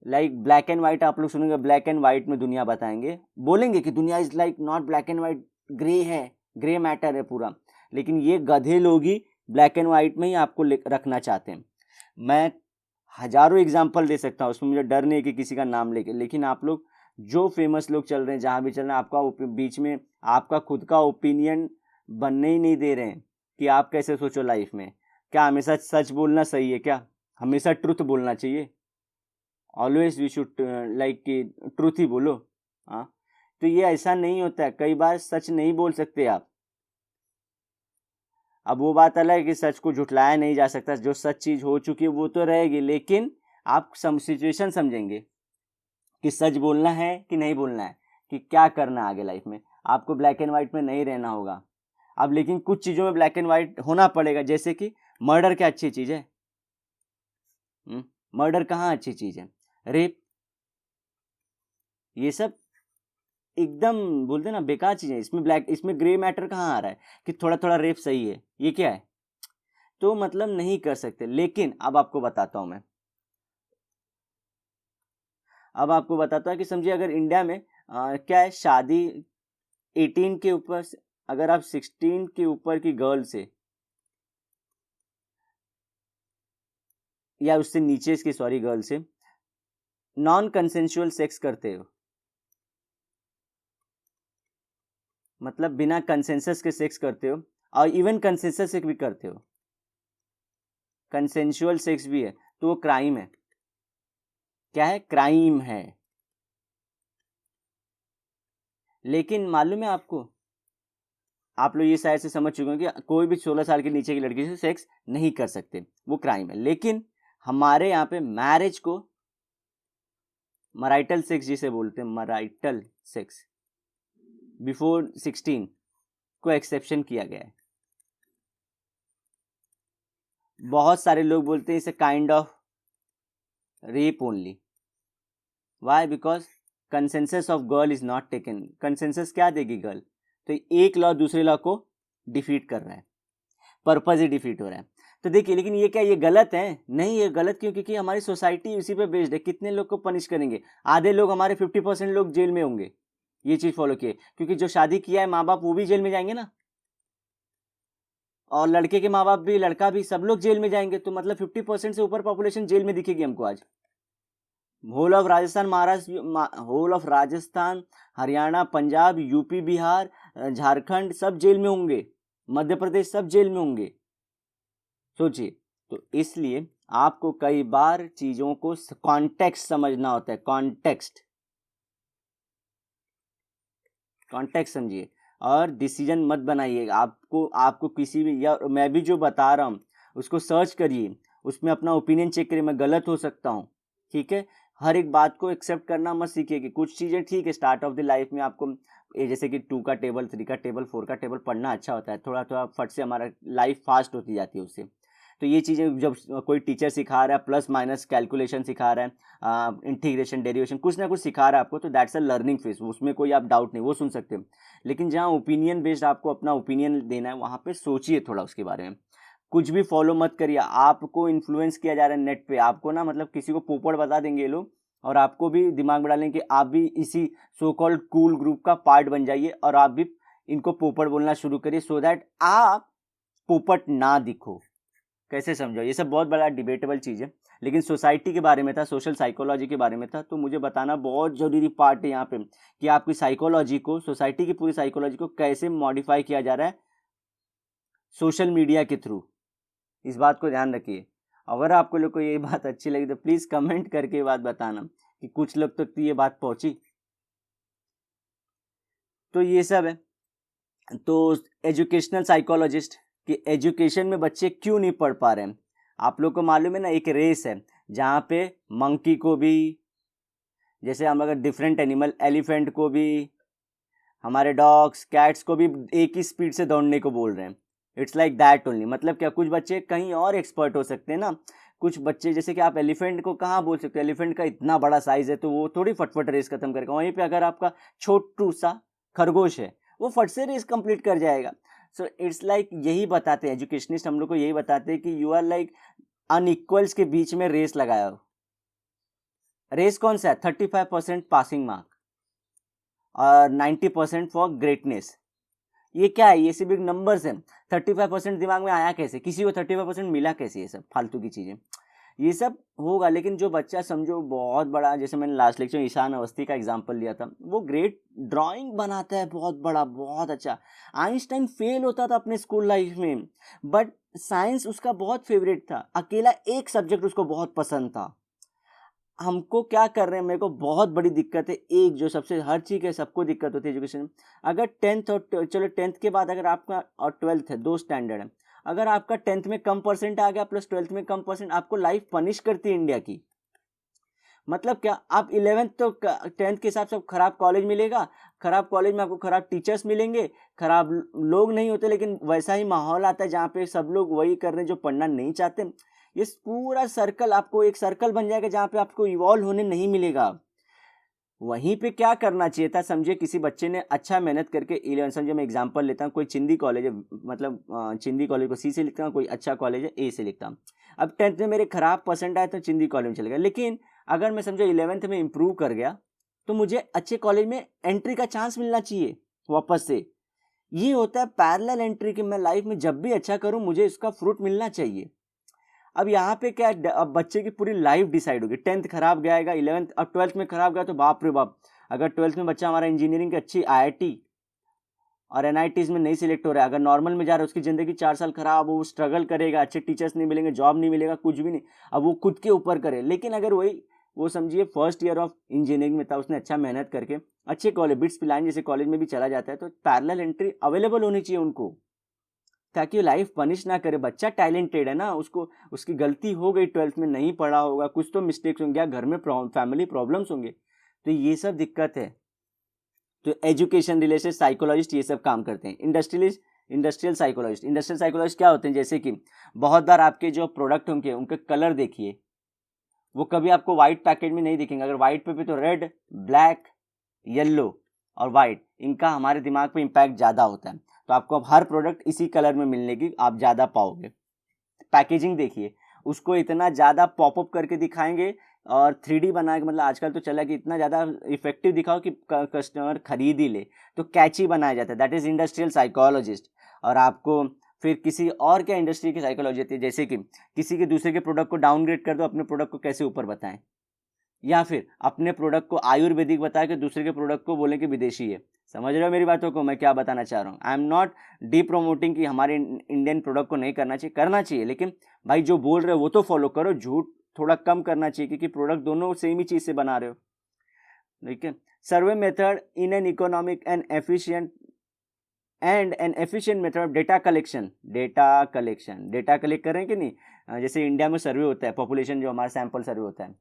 लाइक ब्लैक एंड व्हाइट आप लोग सुनेंगे, ब्लैक एंड व्हाइट में दुनिया बताएंगे, बोलेंगे कि दुनिया is like not black and white, grey है, ग्रे मैटर है पूरा। लेकिन ये गधे लोग ही ब्लैक एंड व्हाइट में ही आपको रखना चाहते हैं। मैं हजारों एग्जाम्पल दे सकता हूँ, उसमें मुझे डर नहीं है कि किसी का नाम लेके, लेकिन आप लोग जो फेमस लोग चल रहे हैं, जहाँ भी चल रहे हैं, आपका बीच में आपका खुद का ओपिनियन बनने ही नहीं दे रहे हैं कि आप कैसे सोचो लाइफ में। क्या हमेशा सच बोलना सही है क्या? हमेशा ट्रुथ बोलना चाहिए? ऑलवेज वी शुड लाइक कि ट्रूथ ही बोलो। हाँ, तो ये ऐसा नहीं होता है, कई बार सच नहीं बोल सकते आप। अब वो बात अलग है कि सच को झुठलाया नहीं जा सकता, जो सच चीज़ हो चुकी है वो तो रहेगी, लेकिन आप सिचुएशन समझेंगे। कि सच बोलना है कि नहीं बोलना है, कि क्या करना है आगे लाइफ में। आपको ब्लैक एंड वाइट में नहीं रहना होगा। अब लेकिन कुछ चीज़ों में ब्लैक एंड वाइट होना पड़ेगा, जैसे कि मर्डर क्या अच्छी चीज़ है? मर्डर कहाँ अच्छी चीज़ है? रेप, ये सब एकदम बोलते ना बेकार चीज़ है। इसमें ग्रे मैटर कहाँ आ रहा है कि थोड़ा थोड़ा रेप सही है? ये क्या है? तो मतलब नहीं कर सकते। लेकिन अब आपको बताता हूँ मैं, अब आपको बताता हूँ कि समझिए अगर इंडिया में क्या है, शादी 18 के ऊपर अगर आप 16 के ऊपर की गर्ल से या उससे नीचे की सॉरी गर्ल से नॉन कंसेंशुअल सेक्स करते हो, मतलब बिना कंसेंसस के सेक्स करते हो, और इवन कंसेंसस से भी करते हो, कंसेंशुअल सेक्स भी है, तो वो क्राइम है। क्या है? क्राइम है। लेकिन मालूम है आपको, आप लोग ये शायद से समझ चुके हैं कि कोई भी 16 साल के नीचे की लड़की से सेक्स नहीं कर सकते, वो क्राइम है। लेकिन हमारे यहाँ पे मैरिज को मराइटल सेक्स जिसे बोलते हैं, मराइटल सेक्स बिफोर 16 को एक्सेप्शन किया गया है। बहुत सारे लोग बोलते हैं इसे kind of rape only. Why? Because consensus of girl is not taken. Consensus क्या देगी गर्ल? तो एक लॉ दूसरे लॉ को डिफीट कर रहा है, पर्पज ही डिफीट हो रहा है। तो देखिए, लेकिन ये क्या ये गलत है? नहीं, ये गलत क्यों? क्योंकि हमारी सोसाइटी उसी पे बेस्ड है। कितने लोग को पनिश करेंगे? आधे लोग, हमारे 50% लोग जेल में होंगे ये चीज फॉलो किए, क्योंकि जो शादी किया है माँ बाप वो भी जेल में जाएंगे ना, और लड़के के माँ बाप भी, लड़का भी, सब लोग जेल में जाएंगे। तो मतलब 50% से ऊपर पॉपुलेशन जेल में दिखेगी हमको आज। Whole of Rajasthan, Maharashtra, whole of Rajasthan, Haryana, Punjab, UP, Bihar, Jharkhand, सब जेल में होंगे, मध्य प्रदेश, सब जेल में होंगे। सोचिए। तो इसलिए आपको कई बार चीजों को कॉन्टेक्स्ट समझना होता है। कॉन्टेक्स्ट, कॉन्टेक्स्ट समझिए, और डिसीजन मत बनाइए। आपको आपको किसी भी, या मैं भी जो बता रहा हूँ उसको सर्च करिए, उसमें अपना ओपिनियन चेक करिए, मैं गलत हो सकता हूँ, ठीक है। हर एक बात को एक्सेप्ट करना मत सीखिए कि कुछ चीज़ें ठीक है स्टार्ट ऑफ द लाइफ में आपको, ये जैसे कि 2 का टेबल, 3 का टेबल, 4 का टेबल पढ़ना अच्छा होता है, थोड़ा थोड़ा फट से हमारा लाइफ फास्ट होती जाती है उससे। तो ये चीज़ें जब कोई टीचर सिखा रहा है, प्लस माइनस कैलकुलेशन सिखा रहा है, इंटीग्रेशन, डेरिवेशन, कुछ ना कुछ सिखा रहा है आपको, तो दैट्स अ लर्निंग फेज, उसमें कोई आप डाउट नहीं, वो सुन सकते हो। लेकिन जहाँ ओपिनियन बेस्ड आपको अपना ओपिनियन देना है, वहाँ पे सोचिए थोड़ा उसके बारे में। कुछ भी फॉलो मत करिए। आपको इन्फ्लुएंस किया जा रहा है नेट पे, आपको ना मतलब किसी को पोपड़ बता देंगे ये लोग, और आपको भी दिमाग बढ़ा लेंगे कि आप भी इसी सो कॉल्ड कूल ग्रुप का पार्ट बन जाइए, और आप भी इनको पोपड़ बोलना शुरू करिए, सो दैट आप पोपट ना दिखो। कैसे समझो? ये सब बहुत बड़ा डिबेटेबल चीज़ है, लेकिन सोसाइटी के बारे में था, सोशल साइकोलॉजी के बारे में था, तो मुझे बताना बहुत ज़रूरी पार्ट है यहाँ पे कि आपकी साइकोलॉजी को, सोसाइटी की पूरी साइकोलॉजी को कैसे मॉडिफाई किया जा रहा है सोशल मीडिया के थ्रू। इस बात को ध्यान रखिए। अगर आपको लोग को ये बात अच्छी लगी तो प्लीज़ कमेंट करके ये बात बताना कि कुछ लोग तक तो ये बात पहुंची। तो ये सब है। तो एजुकेशनल साइकोलॉजिस्ट कि एजुकेशन में बच्चे क्यों नहीं पढ़ पा रहे हैं। आप लोग को मालूम है ना, एक रेस है जहाँ पे मंकी को भी, जैसे हम अगर डिफरेंट एनिमल, एलिफेंट को भी, हमारे डॉग्स, कैट्स को भी एक ही स्पीड से दौड़ने को बोल रहे हैं। It's like that only. मतलब क्या, कुछ बच्चे कहीं और एक्सपर्ट हो सकते हैं ना। कुछ बच्चे, जैसे कि आप एलिफेंट को कहाँ बोल सकते हो, एलिफेंट का इतना बड़ा साइज है तो वो थोड़ी फटफट रेस खत्म करेगा। वहीं पे अगर आपका छोटू सा खरगोश है, वो फट से रेस कंप्लीट कर जाएगा। सो इट्स लाइक यही बताते हैं एजुकेशनिस्ट, हम लोग को यही बताते हैं कि यू आर लाइक अनइक्वल्स के बीच में रेस लगाया हो। रेस कौन सा है? 35% पासिंग मार्क और 90% फॉर ग्रेटनेस। ये क्या है? ये सिर्फ नंबर्स है। 35% दिमाग में आया कैसे? किसी को 35% मिला कैसे? ये सब फालतू की चीजें, ये सब होगा। लेकिन जो बच्चा समझो बहुत बड़ा, जैसे मैंने लास्ट लेक्चर में ईशान अवस्थी का एग्जांपल लिया था, वो ग्रेट ड्राइंग बनाता है, बहुत बड़ा, बहुत अच्छा। आइंस्टाइन फेल होता था अपने स्कूल लाइफ में, बट साइंस उसका बहुत फेवरेट था। अकेला एक सब्जेक्ट उसको बहुत पसंद था। हमको क्या कर रहे हैं, मेरे को बहुत बड़ी दिक्कत है एक, जो सबसे हर चीज़ है, सबको दिक्कत होती है एजुकेशन में। अगर 10th और चलो 10th के बाद अगर आपका और 12th है, 2 स्टैंडर्ड है, अगर आपका 10th में कम परसेंट आ गया प्लस 12th में कम परसेंट, आपको लाइफ पनिश करती है इंडिया की। मतलब क्या, आप 11th तो 10th के हिसाब से खराब कॉलेज मिलेगा, खराब कॉलेज में आपको खराब टीचर्स मिलेंगे, खराब लोग नहीं होते, लेकिन वैसा ही माहौल आता है जहाँ पे सब लोग वही कर रहे हैं जो पढ़ना नहीं चाहते। ये पूरा सर्कल, आपको एक सर्कल बन जाएगा जहाँ पे आपको इवॉल्व होने नहीं मिलेगा। वहीं पे क्या करना चाहिए था, समझिए किसी बच्चे ने अच्छा मेहनत करके 11, समझिए मैं एग्जांपल लेता हूँ, कोई चिंदी कॉलेज है, मतलब चिंदी कॉलेज को सी से लिखता हूँ, कोई अच्छा कॉलेज है ए से लिखता हूँ। अब 10th में मेरे खराब परसेंट आए तो चिंदी कॉलेज में चले गया, लेकिन अगर मैं समझो 11th में इंप्रूव कर गया तो मुझे अच्छे कॉलेज में एंट्री का चांस मिलना चाहिए वापस से। ये होता है पैरेलल एंट्री की, मैं लाइफ में जब भी अच्छा करूँ मुझे इसका फ्रूट मिलना चाहिए। अब यहाँ पे क्या है, अब बच्चे की पूरी लाइफ डिसाइड होगी। 10th खराब गया, 11th, अब 12th में खराब गया तो बाप रे बाप, अगर 12th में बच्चा हमारा इंजीनियरिंग की अच्छी आईआईटी और एनआईटीज में नहीं सिलेक्ट हो रहा है, अगर नॉर्मल में जा रहा है, उसकी ज़िंदगी 4 साल खराब, वो स्ट्रगल करेगा, अच्छे टीचर्स नहीं मिलेंगे, जॉब नहीं मिलेगा, कुछ भी नहीं, अब वो खुद के ऊपर करे। लेकिन अगर वही वो समझिए फर्स्ट ईयर ऑफ इंजीनियरिंग में था, उसने अच्छा मेहनत करके अच्छे कॉलेज, बिट्स पिलाइन जैसे कॉलेज में भी चला जाता है, तो पैरेलल एंट्री अवेलेबल होनी चाहिए उनको, ताकि वो लाइफ पनिश ना करे। बच्चा टैलेंटेड है ना, उसको उसकी गलती हो गई, 12th में नहीं पढ़ा होगा, कुछ तो मिस्टेक्स होंगे, या घर में फैमिली प्रॉब्लम्स होंगे, तो ये सब दिक्कत है। तो एजुकेशन रिलेटेड साइकोलॉजिस्ट ये सब काम करते हैं। इंडस्ट्रियल साइकोलॉजिस्ट क्या होते हैं, जैसे कि बहुत बार आपके जो प्रोडक्ट होंगे उनके कलर देखिए, वो कभी आपको व्हाइट पैकेट में नहीं दिखेंगे, अगर व्हाइट पे भी तो रेड, ब्लैक, येलो और वाइट, इनका हमारे दिमाग पे इम्पैक्ट ज़्यादा होता है, तो आपको अब हर प्रोडक्ट इसी कलर में मिलने की आप ज़्यादा पाओगे। पैकेजिंग देखिए, उसको इतना ज़्यादा पॉपअप करके दिखाएंगे और 3D बना के, मतलब आजकल तो चला कि इतना ज़्यादा इफेक्टिव दिखाओ कि कस्टमर खरीद ही ले, तो कैची बनाया जाता है, दैट इज़ इंडस्ट्रियल साइकोलॉजिस्ट। और आपको फिर किसी और क्या इंडस्ट्री की साइकोलॉजी होती है, जैसे कि किसी के दूसरे के प्रोडक्ट को डाउनग्रेड कर दो, अपने प्रोडक्ट को कैसे ऊपर बताएं, या फिर अपने प्रोडक्ट को आयुर्वेदिक बता के दूसरे के प्रोडक्ट को बोलें कि विदेशी है। समझ रहे हो मेरी बातों को, मैं क्या बताना चाह रहा हूँ। I am not D promoting कि हमारे इंडियन प्रोडक्ट को नहीं करना चाहिए, करना चाहिए, लेकिन भाई जो बोल रहे हो वो तो फॉलो करो, झूठ थोड़ा कम करना चाहिए, क्योंकि प्रोडक्ट दोनों सेम ही चीज़ से बना रहे हो। ठीक है। Survey method in an economic and efficient method of data collection. Data collect करें कि नहीं, जैसे इंडिया में सर्वे होता है, पॉपुलेशन जो हमारा सैंपल सर्वे होता है,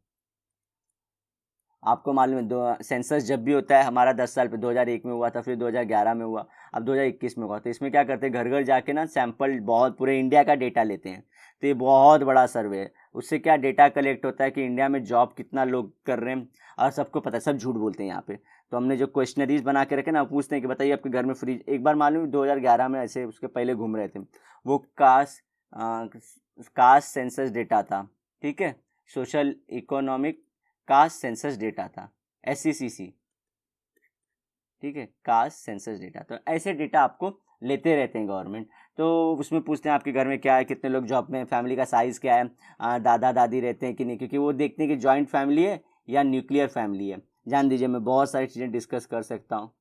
आपको मालूम है, सेंसस जब भी होता है हमारा 10 साल पे, 2001 में हुआ था, फिर 2011 में हुआ, अब 2021 में हुआ, तो इसमें क्या करते हैं, घर घर जाके ना सैंपल बहुत पूरे इंडिया का डेटा लेते हैं। तो ये बहुत बड़ा सर्वे है। उससे क्या डेटा कलेक्ट होता है कि इंडिया में जॉब कितना लोग कर रहे हैं, और सबको पता है, सब झूठ बोलते हैं यहाँ पे। तो हमने जो क्वेश्चनरीज बना के रखे ना, पूछते हैं कि बताइए आपके घर में फ्रिज, एक बार मालूम 2011 में ऐसे उसके पहले घूम रहे थे, वो कास्ट सेंसस डेटा था, ठीक है, social economic caste census data था, SCCC, ठीक है, कास्ट सेंसस डेटा। तो ऐसे डेटा आपको लेते रहते हैं गवर्नमेंट। तो उसमें पूछते हैं आपके घर में क्या है, कितने लोग जॉब में, फैमिली का साइज़ क्या है, दादा दादी रहते हैं कि नहीं, क्योंकि वो देखते हैं कि जॉइंट फैमिली है या न्यूक्लियर फैमिली है। जान दीजिए, मैं बहुत सारी चीज़ें डिस्कस कर सकता हूँ।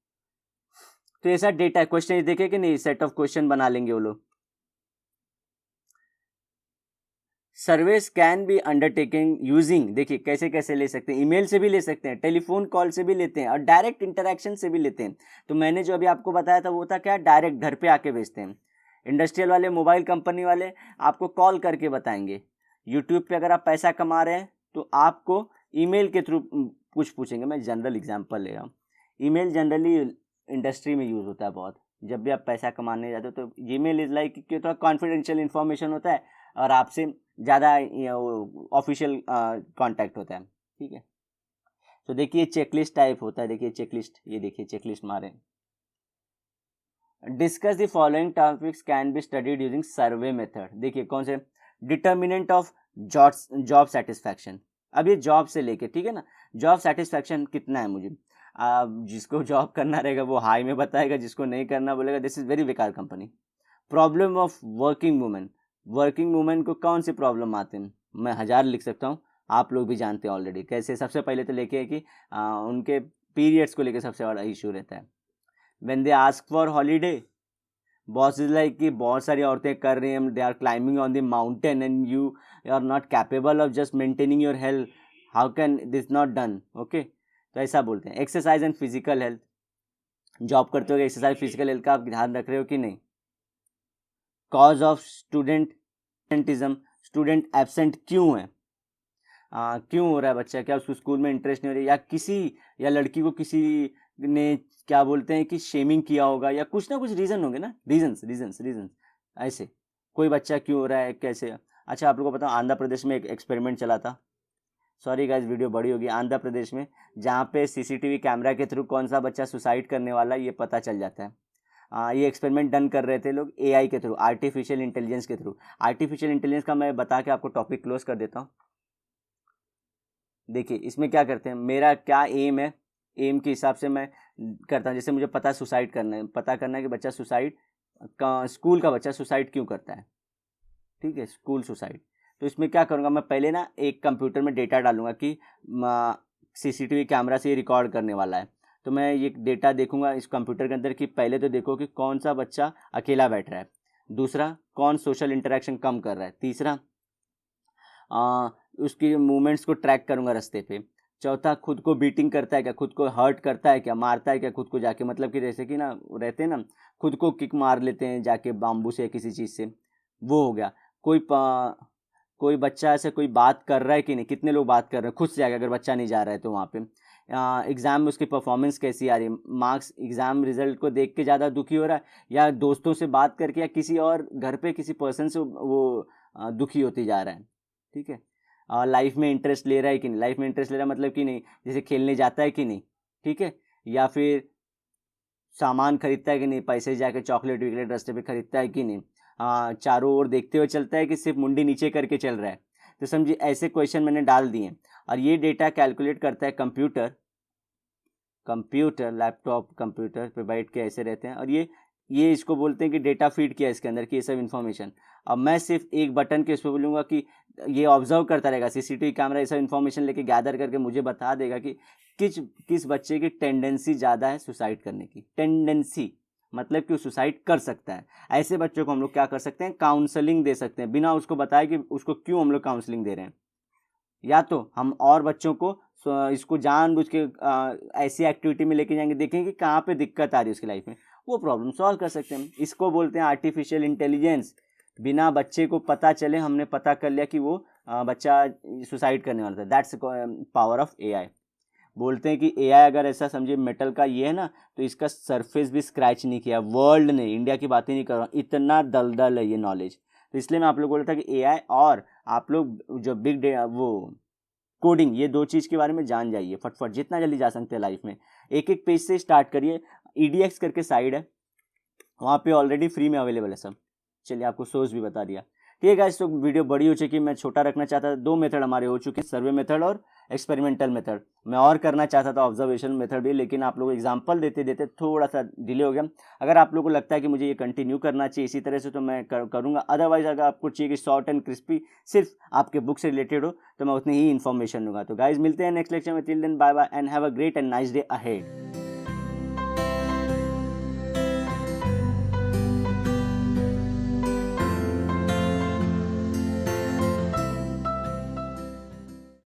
तो ऐसा डेटा क्वेश्चन देखे कि नहीं, सेट ऑफ क्वेश्चन बना लेंगे वो लोग। Service can be undertaking using, देखिए कैसे कैसे ले सकते हैं, ईमेल से भी ले सकते हैं, टेलीफोन कॉल से भी लेते हैं, और डायरेक्ट इंटरेक्शन से भी लेते हैं। तो मैंने जो अभी आपको बताया था वो था क्या, डायरेक्ट घर पे आके भेजते हैं। इंडस्ट्रियल वाले, मोबाइल कंपनी वाले आपको कॉल करके बताएंगे। यूट्यूब पे अगर आप पैसा कमा रहे हैं तो आपको ईमेल के थ्रू कुछ पूछेंगे। मैं जनरल एग्जांपल ले रहा हूँ। ईमेल जनरली इंडस्ट्री में यूज़ होता है बहुत, जब भी आप पैसा कमाने जाते हो तो ईमेल इज़ लाइक कि थोड़ा कॉन्फिडेंशियल इन्फॉर्मेशन होता है और आपसे ज़्यादा ऑफिशियल कांटेक्ट होता है, ठीक है। तो देखिए चेकलिस्ट टाइप होता है, देखिए चेकलिस्ट, ये देखिए चेकलिस्ट मारे। Discuss the following topics can be studied using survey method. देखिए कौन से, डिटर्मिनेंट ऑफ जॉब सेटिस्फैक्शन। अब ये जॉब से लेके, ठीक है ना, जॉब सेटिस्फैक्शन कितना है मुझे, जिसको जॉब करना रहेगा वो हाई में बताएगा, जिसको नहीं करना बोलेगा दिस इज़ वेरी बेकार company. Problem of working women को कौन सी प्रॉब्लम आते हैं, मैं 1000 लिख सकता हूँ, आप लोग भी जानते हैं ऑलरेडी। कैसे, सबसे पहले तो लेके कि उनके पीरियड्स को लेके सबसे बड़ा इशू रहता है। When they ask for holiday, boss is like कि बहुत सारी औरतें कर रही हैं, they are climbing on the mountain and you are not capable of just maintaining your health, how can this not done, okay. तो ऐसा बोलते हैं। Exercise and physical health, job करते हो एक्सरसाइज फिजिकल हेल्थ का आप ध्यान रख रहे हो कि नहीं। कॉज ऑफ स्टूडेंटिज्म, स्टूडेंट एब्सेंट क्यों है। क्यों हो रहा है बच्चा, क्या उसको स्कूल में इंटरेस्ट नहीं हो रही, या लड़की को किसी ने क्या बोलते हैं कि शेमिंग किया होगा, या कुछ ना कुछ रीज़न होंगे ना, रीजंस ऐसे कोई बच्चा क्यों हो रहा है कैसे। अच्छा, आप लोगों को पता आंध्र प्रदेश में एक एक्सपेरिमेंट चला था, सॉरी गाइज वीडियो बड़ी होगी, आंध्र प्रदेश में, जहाँ पे सीसीटीवी कैमरा के थ्रू कौन सा बच्चा सुसाइड करने वाला है ये पता चल जाता है। ये एक्सपेरिमेंट डन कर रहे थे लोग एआई के थ्रू, आर्टिफिशियल इंटेलिजेंस के थ्रू। आर्टिफिशियल इंटेलिजेंस का मैं बता के आपको टॉपिक क्लोज कर देता हूँ। देखिए इसमें क्या करते हैं, मेरा क्या एम है, एम के हिसाब से मैं करता हूँ। जैसे मुझे पता सुसाइड करना है, पता करना है कि बच्चा सुसाइड का, स्कूल का बच्चा सुसाइड क्यों करता है, ठीक है, स्कूल सुसाइड। तो इसमें क्या करूँगा, मैं पहले ना एक कंप्यूटर में डेटा डालूंगा कि सीसीटीवी कैमरा से ये रिकॉर्ड करने वाला है। तो मैं ये डेटा देखूंगा इस कंप्यूटर के अंदर कि पहले तो देखो कि कौन सा बच्चा अकेला बैठ रहा है, दूसरा कौन सोशल इंटरेक्शन कम कर रहा है, तीसरा उसकी मूवमेंट्स को ट्रैक करूंगा रास्ते पे, चौथा खुद को बीटिंग करता है क्या, खुद को हर्ट करता है क्या, मारता है क्या खुद को जाके, मतलब कि जैसे कि ना रहते हैं ना, खुद को किक मार लेते हैं जाके बाम्बू से किसी चीज़ से, वो हो गया। कोई बच्चा ऐसे कोई बात कर रहा है कि नहीं, कितने लोग बात कर रहे हैं खुद से आगे, अगर बच्चा नहीं जा रहा है तो वहाँ पे एग्ज़ाम में उसकी परफॉर्मेंस कैसी आ रही है, मार्क्स एग्ज़ाम रिजल्ट को देख के ज़्यादा दुखी हो रहा है, या दोस्तों से बात करके, या किसी और घर पे किसी पर्सन से वो दुखी होती जा रहा है, ठीक है। लाइफ में इंटरेस्ट ले रहा है कि नहीं, लाइफ में इंटरेस्ट ले रहा है मतलब कि नहीं, जैसे खेलने जाता है कि नहीं, ठीक है, या फिर सामान खरीदता है कि नहीं, पैसे जाके चॉकलेट विकलेट रास्ते पे खरीदता है कि नहीं, चारों ओर देखते हुए चलता है कि सिर्फ मुंडी नीचे करके चल रहा है। तो समझिए ऐसे क्वेश्चन मैंने डाल दिए, और ये डेटा कैलकुलेट करता है कंप्यूटर लैपटॉप कंप्यूटर पे बैठ के ऐसे रहते हैं, और ये इसको बोलते हैं कि डेटा फीड किया इसके अंदर कि ये सब इन्फॉर्मेशन। अब मैं सिर्फ एक बटन के इस पर बोलूँगा कि ये ऑब्जर्व करता रहेगा, सीसीटीवी कैमरा ये सब इन्फॉर्मेशन लेके गैदर करके मुझे बता देगा कि किस बच्चे की टेंडेंसी ज़्यादा है सुसाइड करने की, टेंडेंसी मतलब कि वो सुसाइड कर सकता है। ऐसे बच्चों को हम लोग क्या कर सकते हैं, काउंसलिंग दे सकते हैं, बिना उसको बताए कि उसको क्यों हम लोग काउंसलिंग दे रहे हैं। या तो हम और बच्चों को इसको जानबूझ के ऐसी एक्टिविटी में लेके जाएंगे, देखेंगे कि कहाँ पे दिक्कत आ रही है उसकी लाइफ में, वो प्रॉब्लम सॉल्व कर सकते हैं। इसको बोलते हैं आर्टिफिशियल इंटेलिजेंस। बिना बच्चे को पता चले हमने पता कर लिया कि वो बच्चा सुसाइड करने वाला था, दैट्स पावर ऑफ एआई। बोलते हैं कि एआई अगर ऐसा समझिए मेटल का ये है ना, तो इसका सरफेस भी स्क्रैच नहीं किया वर्ल्ड ने, इंडिया की बातें नहीं कर रहा हूँ, इतना दलदल है ये नॉलेज। तो इसलिए मैं आप लोग बोल रहा था कि एआई और आप लोग जो बिग डे वो कोडिंग, ये दो चीज़ के बारे में जान जाइए फटफट, जितना जल्दी जा सकते हैं लाइफ में। एक एक पेज से स्टार्ट करिए, ईडीएक्स करके साइड है, वहाँ पे ऑलरेडी फ्री में अवेलेबल है सब। चलिए आपको सोर्स भी बता दिया, ठीक है गाइस। तो वीडियो बड़ी हो चुकी, मैं छोटा रखना चाहता था। दो मेथड हमारे हो चुके हैं, सर्वे मेथड और एक्सपेरिमेंटल मेथड। मैं और करना चाहता था ऑब्जर्वेशन मेथड भी, लेकिन आप लोग एग्जांपल देते देते थोड़ा सा डिले हो गया। अगर आप लोगों को लगता है कि मुझे ये कंटिन्यू करना चाहिए इसी तरह से, तो मैं करूँगा। अदरवाइज अगर आपको चाहिए कि शॉर्ट एंड क्रिस्पी सिर्फ आपके बुक से रिलेटेड हो, तो मैं उतनी ही इन्फॉर्मेशन दूंगा। तो गाइज मिलते हैं नेक्स्ट लेक्चर में, till then bye bye and have a great and nice day ahead.